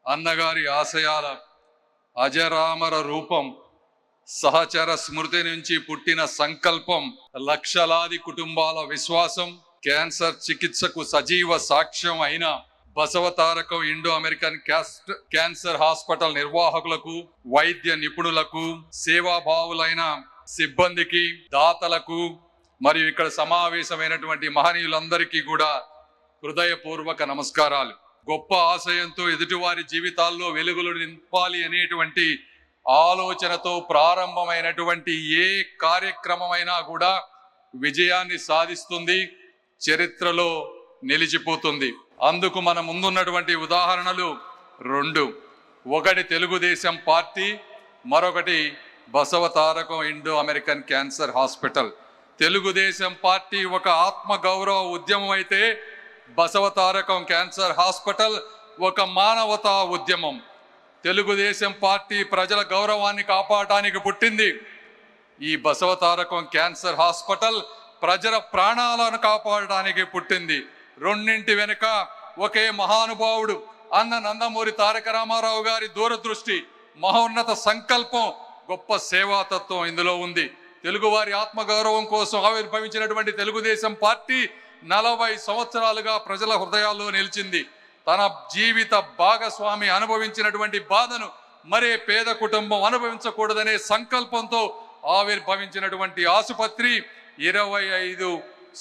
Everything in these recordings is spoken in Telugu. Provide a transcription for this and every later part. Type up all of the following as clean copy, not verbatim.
అన్నగారి ఆశయాల అజరామర రూపం, సహచర స్మృతి నుంచి పుట్టిన సంకల్పం, లక్షలాది కుటుంబాల విశ్వాసం, క్యాన్సర్ చికిత్సకు సజీవ సాక్ష్యం అయిన Basavatarakam Indo American cancer hospital నిర్వాహకులకు, వైద్య నిపుణులకు, సేవాభావులైన సిబ్బందికి, దాతలకు మరియు ఇక్కడ సమావేశమైనటువంటి మహనీయులందరికీ కూడా హృదయపూర్వక నమస్కారాలు. గొప్ప ఆశయంతో ఎదుటివారి జీవితాల్లో వెలుగులు నింపాలి అనేటువంటి ఆలోచనతో ప్రారంభమైనటువంటి ఏ కార్యక్రమమైనా కూడా విజయాన్ని సాధిస్తుంది, చరిత్రలో నిలిచిపోతుంది. అందుకు మన ముందున్నటువంటి ఉదాహరణలు రెండు. ఒకటి తెలుగుదేశం పార్టీ, మరొకటి Basavatarakam Indo American cancer hospital. Telugu Desam party ఒక ఆత్మగౌరవ ఉద్యమం అయితే బసవతారకం క్యాన్సర్ హాస్పిటల్ ఒక మానవతా ఉద్యమం. తెలుగుదేశం పార్టీ ప్రజల గౌరవాన్ని కాపాడటానికి పుట్టింది. ఈ బసవతారకం క్యాన్సర్ హాస్పిటల్ ప్రజల ప్రాణాలను కాపాడటానికి పుట్టింది. రెండింటి వెనుక ఒకే మహానుభావుడు అన్న నందమూరి తారక రామారావు గారి దూరదృష్టి, మహోన్నత సంకల్పం, గొప్ప సేవాతత్వం ఇందులో ఉంది. తెలుగువారి ఆత్మగౌరవం కోసం ఆవిర్భవించినటువంటి తెలుగుదేశం పార్టీ 40 సంవత్సరాలుగా ప్రజల హృదయాల్లో నిలిచింది. తన జీవిత భాగస్వామి అనుభవించినటువంటి బాధను మరే పేద కుటుంబం అనుభవించకూడదనే సంకల్పంతో ఆవిర్భవించినటువంటి ఆసుపత్రి 25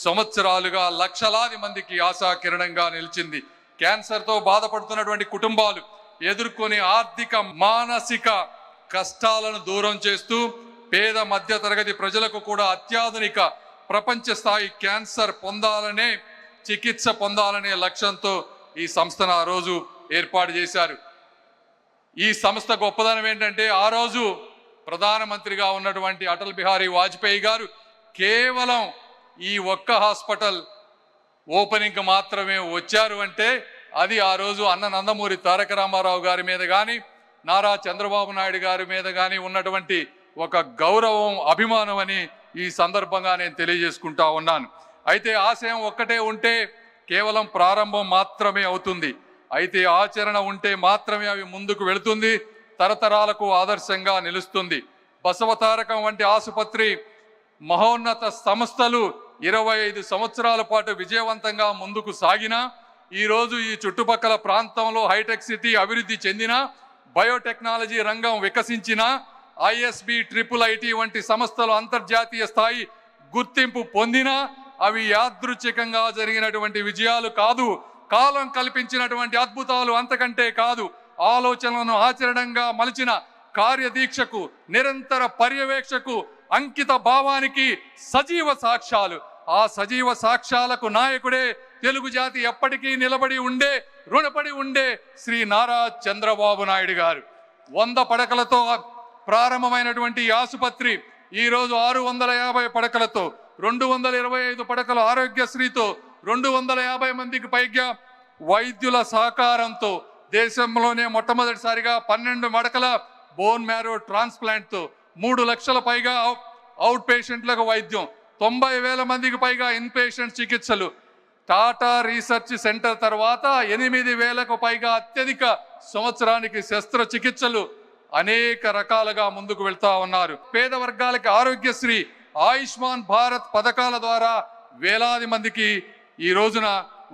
సంవత్సరాలుగా లక్షలాది మందికి ఆశాకిరణంగా నిలిచింది. క్యాన్సర్తో బాధపడుతున్నటువంటి కుటుంబాలు ఎదుర్కొనే ఆర్థిక, మానసిక కష్టాలను దూరం చేస్తూ పేద మధ్య తరగతి ప్రజలకు కూడా అత్యాధునిక ప్రపంచ స్థాయి క్యాన్సర్ పొందాలనే, చికిత్స పొందాలనే లక్ష్యంతో ఈ సంస్థను ఆ రోజు ఏర్పాటు చేశారు. ఈ సంస్థ గొప్పదనం ఏంటంటే, ఆ రోజు ప్రధానమంత్రిగా ఉన్నటువంటి అటల్ బిహారీ వాజ్పేయి గారు కేవలం ఈ ఒక్క హాస్పిటల్ ఓపెనింగ్ మాత్రమే వచ్చారు అంటే అది ఆ రోజు అన్న నందమూరి తారక రామారావు గారి మీద కానీ, నారా చంద్రబాబు నాయుడు గారి మీద కానీ ఉన్నటువంటి ఒక గౌరవం, అభిమానం అని ఈ సందర్భంగా నేను తెలియజేసుకుంటా ఉన్నాను. అయితే ఆశయం ఒక్కటే ఉంటే కేవలం ప్రారంభం మాత్రమే అవుతుంది. అయితే ఆచరణ ఉంటే మాత్రమే అవి ముందుకు వెళుతుంది, తరతరాలకు ఆదర్శంగా నిలుస్తుంది. బసవతారకం వంటి ఆసుపత్రి, మహోన్నత సంస్థలు 25 సంవత్సరాల పాటు విజయవంతంగా ముందుకు సాగినా, ఈరోజు ఈ చుట్టుపక్కల ప్రాంతంలో హైటెక్ సిటీ అభివృద్ధి చెందిన, బయోటెక్నాలజీ రంగం వికసించిన, ISB, IIIT వంటి సంస్థలు అంతర్జాతీయ స్థాయి గుర్తింపు పొందినా అవి యాదృచ్ఛికంగా జరిగినటువంటి విజయాలు కాదు, కాలం కల్పించినటువంటి అద్భుతాలు అంతకంటే కాదు. ఆలోచనలను ఆచరణంగా మలిచిన కార్యదీక్షకు, నిరంతర పర్యవేక్షకు, అంకిత భావానికి సజీవ సాక్ష్యాలు. ఆ సజీవ సాక్ష్యాలకు నాయకుడే తెలుగు జాతి ఎప్పటికీ నిలబడి ఉండే, రుణపడి ఉండే శ్రీ నారా చంద్రబాబు నాయుడు గారు. 100 పడకలతో ప్రారంభమైనటువంటి ఈ ఆసుపత్రి ఈరోజు 650 పడకలతో, 225 పడకల ఆరోగ్యశ్రీతో, 250 మందికి పైగా వైద్యుల సహకారంతో, దేశంలోనే మొట్టమొదటిసారిగా 12 పడకల బోన్ మ్యారో ట్రాన్స్ప్లాంట్తో, 3 లక్షల పైగా అవుట్ పేషెంట్లకు వైద్యం, 90,000 మందికి పైగా ఇన్ పేషెంట్ చికిత్సలు, టాటా రీసెర్చ్ సెంటర్ తర్వాత 8,000కు పైగా అత్యధిక సంవత్సరానికి శస్త్రచికిత్సలు, అనేక రకాలుగా ముందుకు వెళ్తా ఉన్నారు. పేద వర్గాలకి ఆరోగ్యశ్రీ, ఆయుష్మాన్ భారత్ పథకాల ద్వారా వేలాది మందికి ఈ రోజున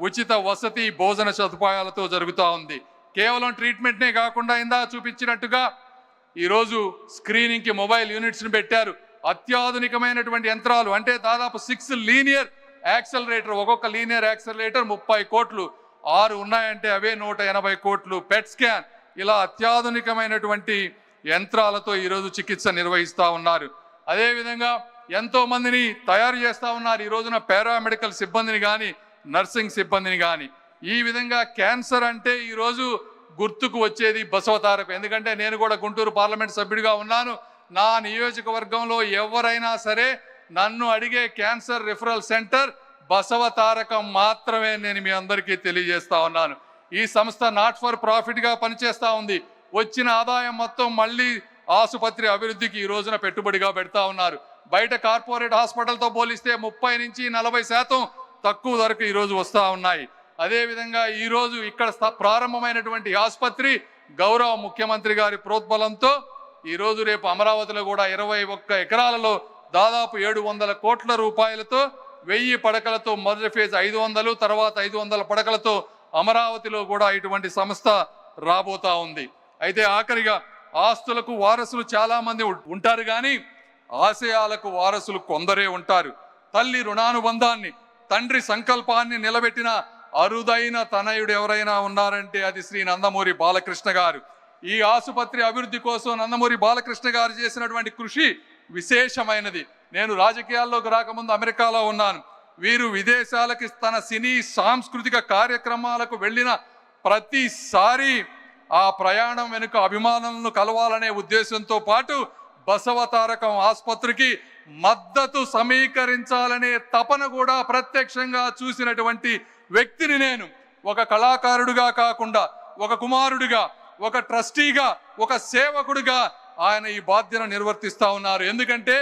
ఉచిత వసతి, భోజన సదుపాయాలతో జరుగుతూ ఉంది. కేవలం ట్రీట్మెంట్నే కాకుండా ఇందా చూపించినట్టుగా ఈరోజు స్క్రీనింగ్కి మొబైల్ యూనిట్స్ని పెట్టారు. అత్యాధునికమైనటువంటి యంత్రాలు, అంటే దాదాపు 6 లీనియర్ యాక్సలరేటర్, ఒక్కొక్క లీనియర్ యాక్సలరేటర్ 30 కోట్లు, 6 ఉన్నాయంటే అవే 180 కోట్లు. పెట్ స్కాన్, ఇలా అత్యాధునికమైనటువంటి యంత్రాలతో ఈరోజు చికిత్స నిర్వహిస్తూ ఉన్నారు. అదేవిధంగా ఎంతో మందిని తయారు చేస్తూ ఉన్నారు. ఈ రోజున పారామెడికల్ సిబ్బందిని కానీ, నర్సింగ్ సిబ్బందిని కానీ. ఈ విధంగా క్యాన్సర్ అంటే ఈరోజు గుర్తుకు వచ్చేది బసవతారకం. ఎందుకంటే నేను కూడా గుంటూరు పార్లమెంట్ సభ్యుడిగా ఉన్నాను. నా నియోజకవర్గంలో ఎవరైనా సరే నన్ను అడిగే క్యాన్సర్ రిఫరల్ సెంటర్ బసవతారకం మాత్రమే నేను మీ అందరికీ తెలియజేస్తా ఉన్నాను. ఈ సంస్థ నాట్ ఫర్ ప్రాఫిట్గా పనిచేస్తూ ఉంది. వచ్చిన ఆదాయం మొత్తం మళ్ళీ ఆసుపత్రి అభివృద్ధికి ఈ రోజున పెట్టుబడిగా పెడతా ఉన్నారు. బయట కార్పొరేట్ హాస్పిటల్తో పోలిస్తే 30 నుంచి 40% తక్కువ ధరకు ఈరోజు వస్తూ ఉన్నాయి. అదేవిధంగా ఈరోజు ఇక్కడ ప్రారంభమైనటువంటి ఆసుపత్రి గౌరవ ముఖ్యమంత్రి గారి ప్రోద్బలంతో ఈరోజు రేపు అమరావతిలో కూడా 21 ఎకరాలలో దాదాపు 700 కోట్ల రూపాయలతో 1000 పడకలతో మొదటి ఫేజ్ 500, తర్వాత 500 పడకలతో అమరావతిలో కూడా ఇటువంటి సంస్థ రాబోతా ఉంది. అయితే ఆఖరిగా ఆస్తులకు వారసులు చాలా మంది ఉంటారు, కానీ ఆశయాలకు వారసులు కొందరే ఉంటారు. తల్లి రుణానుబంధాన్ని, తండ్రి సంకల్పాన్ని నిలబెట్టిన అరుదైన తనయుడు ఎవరైనా ఉన్నారంటే అది శ్రీ నందమూరి బాలకృష్ణ గారు. ఈ ఆసుపత్రి అభివృద్ధి కోసం నందమూరి బాలకృష్ణ గారు చేసినటువంటి కృషి విశేషమైనది. నేను రాజకీయాల్లోకి రాకముందు అమెరికాలో ఉన్నాను. వీరు విదేశాలకి తన సినీ సాంస్కృతిక కార్యక్రమాలకు వెళ్ళిన ప్రతిసారి ఆ ప్రయాణం వెనుక అభిమానులను కలవాలనే ఉద్దేశంతో పాటు బసవతారకం ఆసుపత్రికి మద్దతు సమీకరించాలనే తపన కూడా ప్రత్యక్షంగా చూసినటువంటి వ్యక్తిని నేను. ఒక కళాకారుడిగా కాకుండా ఒక కుమారుడిగా, ఒక ట్రస్టీగా, ఒక సేవకుడిగా ఆయన ఈ బాధ్యతను నిర్వర్తిస్తా ఉన్నారు. ఎందుకంటే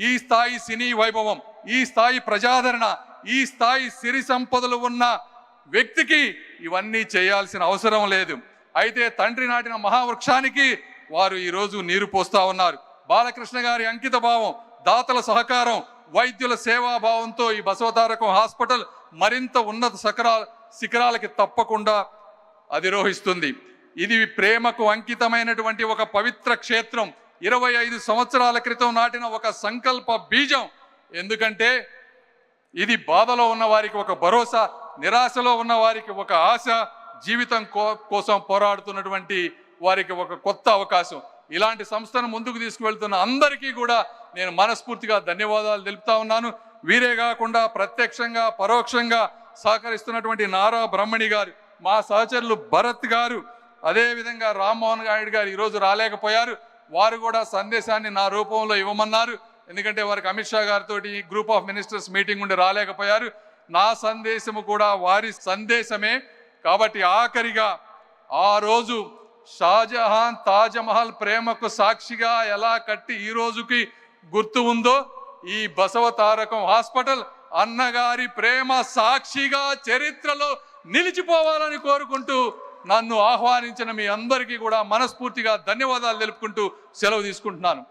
ఈ స్థాయి సినీ వైభవం, ఈ స్థాయి ప్రజాదరణ, ఈ స్థాయి సిరి సంపదలు ఉన్న వ్యక్తికి ఇవన్నీ చేయాల్సిన అవసరం లేదు. అయితే తండ్రి నాటిన మహావృక్షానికి వారు ఈరోజు నీరు పోస్తా ఉన్నారు. బాలకృష్ణ గారి అంకిత భావం, దాతల సహకారం, వైద్యుల సేవాభావంతో ఈ బసవతారకం హాస్పిటల్ మరింత ఉన్నత శిఖరాలకి తప్పకుండా అధిరోహిస్తుంది. ఇది ప్రేమకు అంకితమైనటువంటి ఒక పవిత్ర క్షేత్రం. 25 సంవత్సరాల క్రితం నాటిన ఒక సంకల్ప బీజం. ఎందుకంటే ఇది బాధలో ఉన్న వారికి ఒక భరోసా, నిరాశలో ఉన్న వారికి ఒక ఆశ, జీవితం కోసం పోరాడుతున్నటువంటి వారికి ఒక కొత్త అవకాశం. ఇలాంటి సంస్థను ముందుకు తీసుకువెళ్తున్న అందరికీ కూడా నేను మనస్ఫూర్తిగా ధన్యవాదాలు తెలుపుతా ఉన్నాను. వీరే కాకుండా ప్రత్యక్షంగా పరోక్షంగా సహకరిస్తున్నటువంటి నారా బ్రహ్మణి గారు, మా సహచరులు భరత్ గారు, అదేవిధంగా రామ్మోహన్ నాయుడు గారు ఈరోజు రాలేకపోయారు. వారు కూడా సందేశాన్ని నా రూపంలో ఇవ్వమన్నారు. ఎందుకంటే వారికి అమిత్ షా గారితో గ్రూప్ ఆఫ్ మినిస్టర్స్ మీటింగ్ ఉండి రాలేకపోయారు. నా సందేశము కూడా వారి సందేశమే. కాబట్టి ఆఖరిగా ఆ రోజు షాజహాన్ తాజ్మహల్ ప్రేమకు సాక్షిగా ఎలా కట్టి ఈ రోజుకి గుర్తు ఉందో, ఈ బసవతారకం హాస్పిటల్ అన్నగారి ప్రేమ సాక్షిగా చరిత్రలో నిలిచిపోవాలని కోరుకుంటూ నన్ను ఆహ్వానించిన మీ అందరికీ కూడా మనస్ఫూర్తిగా ధన్యవాదాలు తెలుపుకుంటూ సెలవు తీసుకుంటున్నాను.